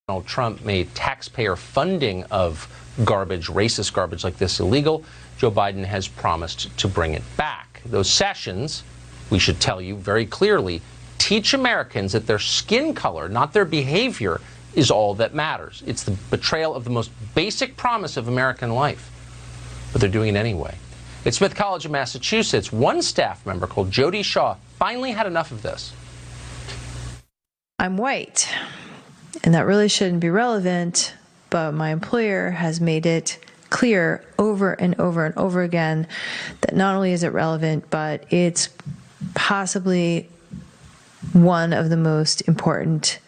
Donald Trump made taxpayer funding of garbage, racist garbage like this, illegal, Joe Biden has promised to bring it back. Those sessions, we should tell you very clearly, teach Americans that their skin color, not their behavior, is all that matters. It's the betrayal of the most basic promise of American life. But they're doing it anyway. At Smith College of Massachusetts, one staff member called Jodi Shaw finally had enough of this. I'm white, and that really shouldn't be relevant, but my employer has made it clear over and over and over again that not only is it relevant, but it's possibly one of the most important,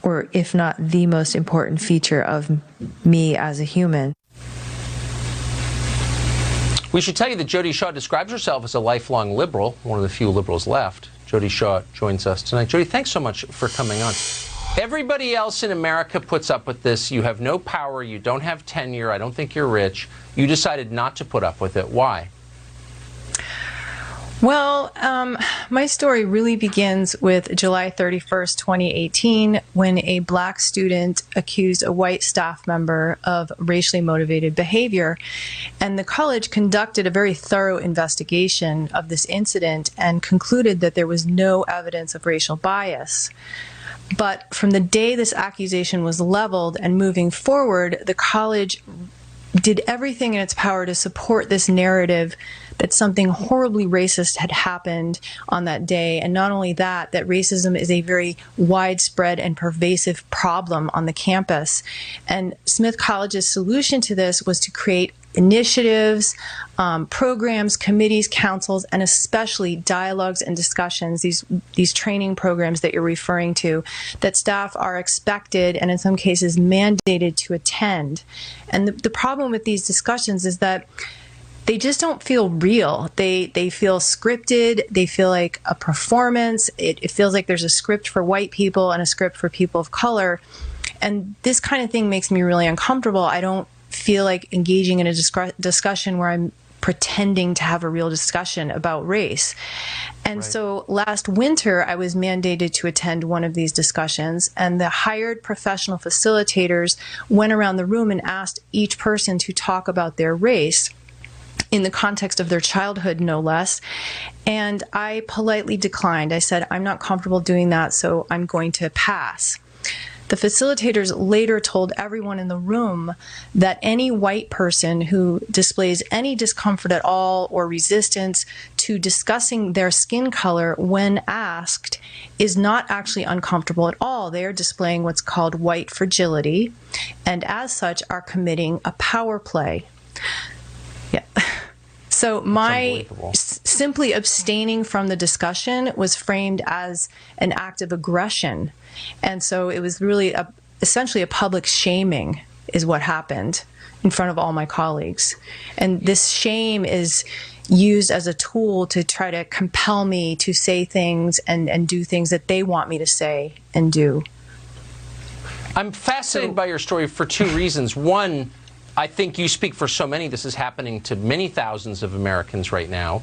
or if not the most important feature of me as a human. We should tell you that Jodi Shaw describes herself as a lifelong liberal, one of the few liberals left. Jodi Shaw joins us tonight. Jodi, thanks so much for coming on. Everybody else in America puts up with this. You have no power. You don't have tenure. I don't think you're rich. You decided not to put up with it. Why? Well, my story really begins with July 31st, 2018, when a black student accused a white staff member of racially motivated behavior. And the college conducted a very thorough investigation of this incident and concluded that there was no evidence of racial bias. But from the day this accusation was leveled and moving forward, the college did everything in its power to support this narrative that something horribly racist had happened on that day. And not only that, that racism is a very widespread and pervasive problem on the campus. And Smith College's solution to this was to create initiatives, programs, committees, councils, and especially dialogues and discussions, these training programs that you're referring to, that staff are expected and in some cases mandated to attend. And the problem with these discussions is that they just don't feel real. They feel scripted. They feel like a performance. It feels like there's a script for white people and a script for people of color. And this kind of thing makes me really uncomfortable. I don't feel like engaging in a discussion where I'm pretending to have a real discussion about race. And right. So last winter, I was mandated to attend one of these discussions, and the hired professional facilitators went around the room and asked each person to talk about their race in the context of their childhood, no less. And I politely declined. I said, I'm not comfortable doing that, so I'm going to pass. The facilitators later told everyone in the room that any white person who displays any discomfort at all or resistance to discussing their skin color when asked is not actually uncomfortable at all. They are displaying what's called white fragility, and as such are committing a power play. Yeah. So my simply abstaining from the discussion was framed as an act of aggression. And so it was really essentially a public shaming is what happened in front of all my colleagues. And this shame is used as a tool to try to compel me to say things and do things that they want me to say and do. I'm fascinated by your story for two reasons. One, I think you speak for so many. This is happening to many thousands of Americans right now.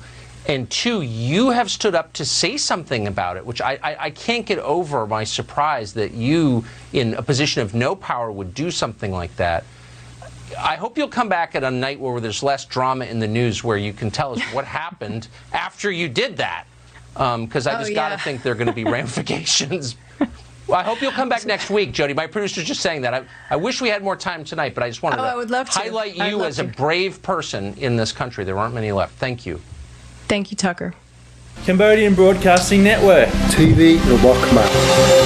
And two, you have stood up to say something about it, which I can't get over my surprise that you, in a position of no power, would do something like that. I hope you'll come back at a night where there's less drama in the news, where you can tell us what happened after you did that. Because I just got to think there are going to be ramifications. Well, I hope you'll come back next week, Jodi. My producer's just saying that. I wish we had more time tonight, but I just wanted to highlight you as a brave person in this country. There aren't many left. Thank you. Thank you, Tucker. Cambodian Broadcasting Network. TV Robok Mat.